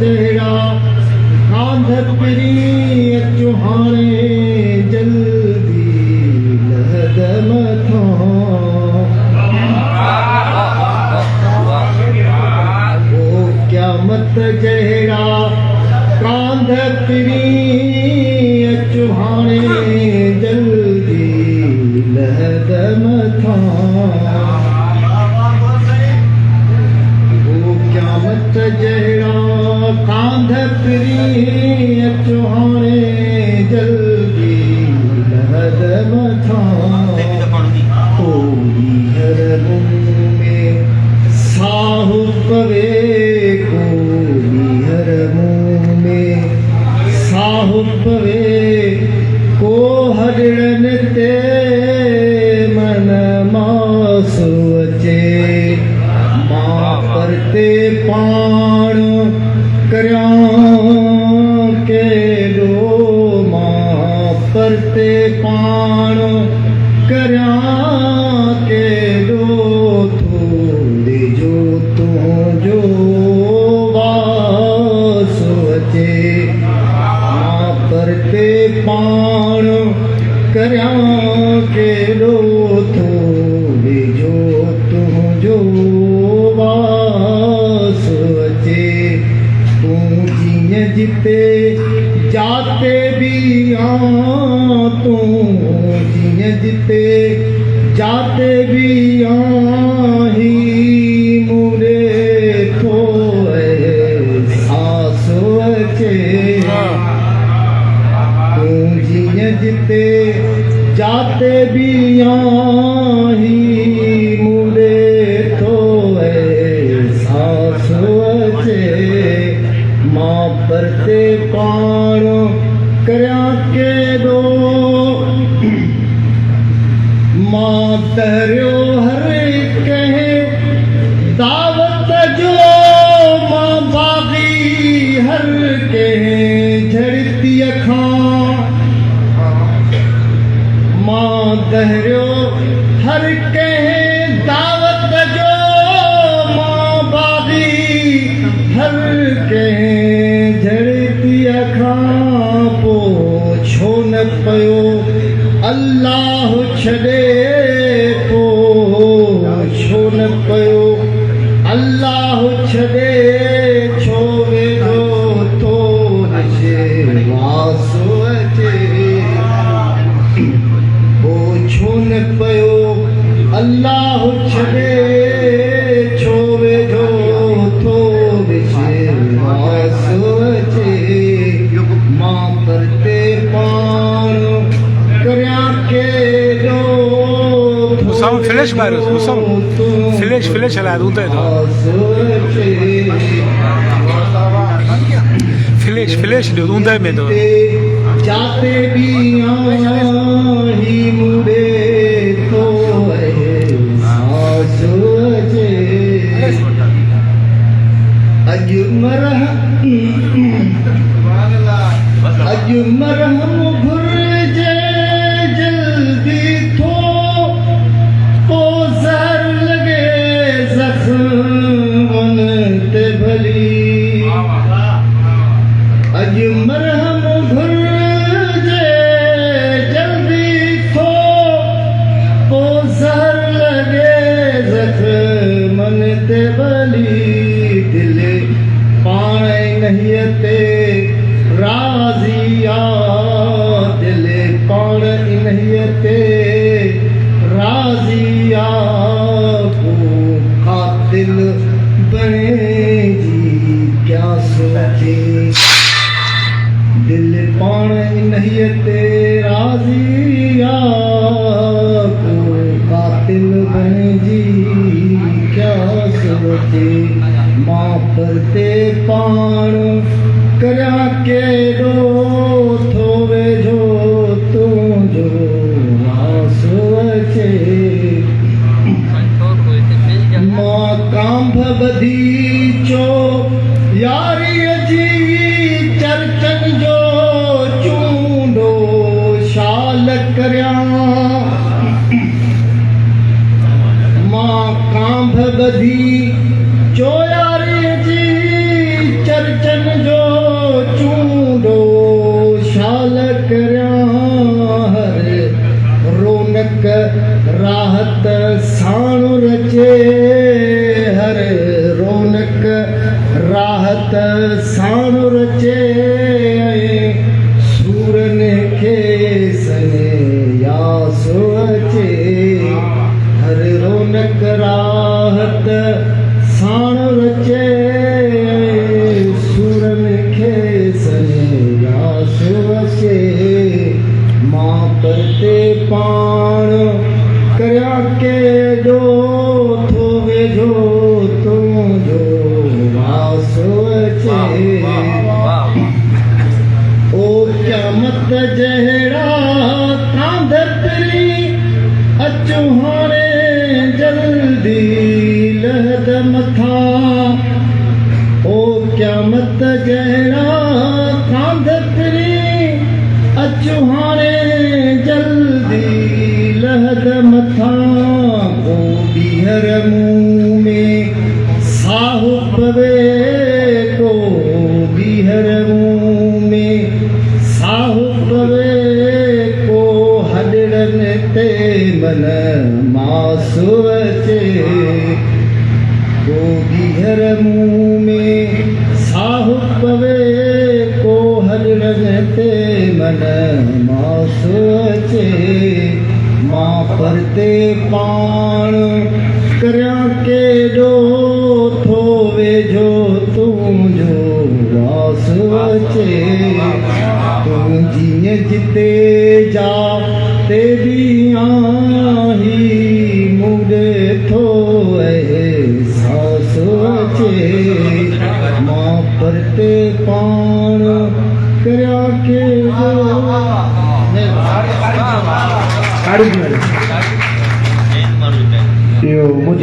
जहिड़ा कांध पिरी चुहाणे जल्दी लहद मथां ओ क़यामत जहिड़ा कांध पिरी चुहाणे जल्दी लहद मथां जहिड़ा कांध पिरी चुहाणे जल्दी लहद मथां कोई हर मुंह में साहु पवे कोई हर मुंह में साहु पवे को हरिड़न ते मन मासु अचे मां परते पाण करियां केॾो मां परते पाण करियां केॾो थोरे जो तुंहिंजो वास अचे मां परते पाण करियां केॾो थोरे जो तुंहिंजो वास अचे तूं जीअं जिते जाते बि तूं जीअं जिते जाते बि ही मूरे थो एहसास अचे तूं जीअं जिते जाते बि ही मूरे थो एहसास अचे मां परते पाण करियां केॾो मां तरियो हर कंहिं दावत जो मां बाग़ी हर कंहिं झड़तीअ खां मां तरियो हर कंहिं दावत जो मां बाग़ी हर कंहिं झड़तीअ खां पोइ छो न पियो अल्लाह छॾे पोइ छो न पियो अल्लाह छॾे छो वेठो थो वास अचे पोइ छो न पियो अल्लाह छॾे छो वेठो थो वास अचे मां परते पाण करियां केॾो Usamos flash मारो usamos flash हला दूं तो flash दो दूं तो में तो जाते भी ही मुरे तो एहसास अचे अॼु मरहम घुरिजे जल्दी थो पोइ ज़हर लॻे ज़ख़्मनि ते भली अॼु मरहम घुरिजे जल्दी थो पोइ ज़हर लॻे ज़ख़्मनि ते भली दिलि पाण इन्हीअ ते राज़ी आ दिलि पाण इन्हीअ ते राज़ी आ को क़ातिल बणे जी क्या सोचे दिलि पाण इन्हीअ ते राज़ी आ को क़ातिल बणे जी क्या सोचे मां परते पाण करियां केॾो थो वेझो तुंहिंजो वास अचे मां कांभ ॿधी चो यारीअ जी चर्चनि जो चूंडो शाल करियां मां कांभ ॿधी चो यारीअ जी चर्चनि राहत साण रचे सूरन खे सने यास अचे हर रौनक राहत साण रचे सूरन खे सने यास अचे मां परते पाण करया के जो थो वेझो तुंहिंजो वास अचे ओ क़यामत जहिड़ा कांध पिरी अचो हाणे जल्दी लहद मथां ओ क़यामत जहिड़ा कांध पिरी अचो हाणे जल्दी लहद मथां को ॿीहर मुंहुं में साहु पवे को ॿीहर मुंहुं में साहु पवे को हॾड़नि ते मन मासु अचे को ॿीहर मुंहुं में साहु पवे को हॾड़नि ते मन मासु अचे मां परते पाण करया केॾो थो वेझो तुंहिंजो वास अचे तूं जीअं जिते जा ते बि आहीं मूंॾे थो एहसास अचे मां परते पाण करया केॾो સારું કહેવાય. इहो